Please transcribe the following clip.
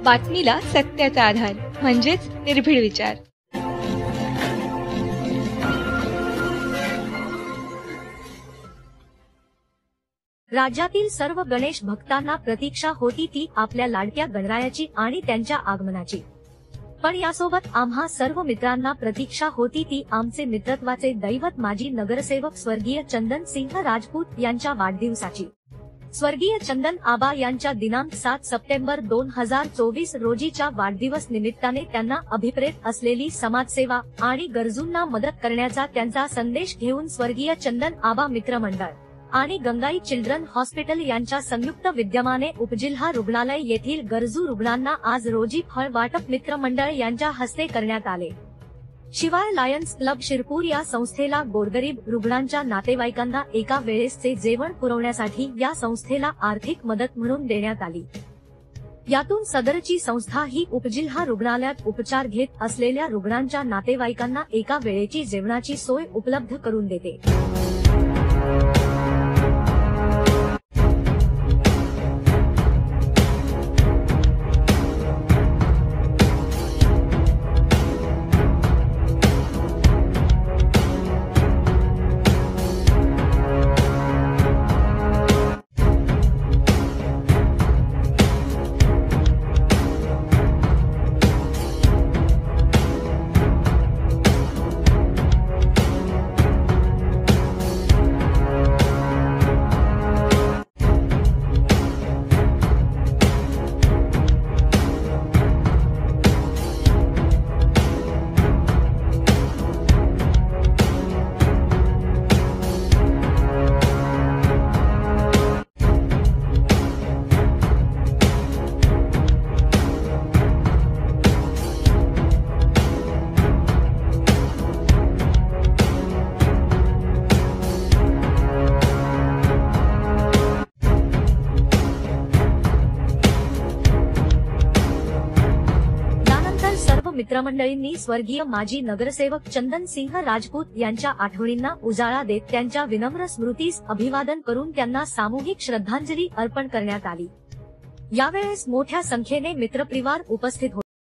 बातमीला सत्याचा आधार म्हणजेच निर्भीड विचार। राज्यातील सर्व गणेश भक्तांना प्रतीक्षा होती ती आपल्या लाडक्या गणरायाची आणि त्यांच्या आगमनाची। पण यासोबत आम्हा सर्व मित्रांना प्रतीक्षा होती ती आमचे मित्रत्वाचे दैवत माजी नगरसेवक स्वर्गीय चंदन सिंह राजपूत यांच्या वाढदिवसाची। स्वर्गीय चंदन आबा यांच्या दिनांक 7 सप्टेंबर 2024 रोजीच्या वाढदिवस निमित्ताने त्यांना अभिप्रेत असलेली समाजसेवा आणि गरजूंना मदत करण्याचा त्यांचा संदेश घेऊन स्वर्गीय चंदन आबा मित्रमंडळ आणि गंगाई चिल्ड्रन हॉस्पिटल यांच्या संयुक्त विद्यमाने उपजिल्हा रुग्णालय येथील गरजू रुग्णांना आज रोजी फळ वाटप मित्रमंडळ यांच्या हस्ते करण्यात आले। शिवाय लायन्स क्लब शिरपूर या संस्थेला गोरगरीब रुग्णांच्या नातेवाईकांना एका वेळेसचे जेवण पुरवण्यासाठी या संस्थेला आर्थिक मदत म्हणून देण्यात आली। यातून सदरची संस्था ही उपजिल्हा रुग्णालयात उपचार घेत असलेल्या रुग्णांच्या नातेवाईकांना एका वेळेची जेवणाची सोय उपलब्ध करून देते। मित्रमंडळींनी स्वर्गीय माजी नगरसेवक चंदन सिंह राजपूत यांच्या आठवणींना उजाळा देत त्यांच्या विनम्र स्मृतीस अभिवादन करून त्यांना सामूहिक श्रद्धांजली अर्पण करण्यात आली। यावेळेस मोठ्या संख्येने मित्रपरिवार उपस्थित होते।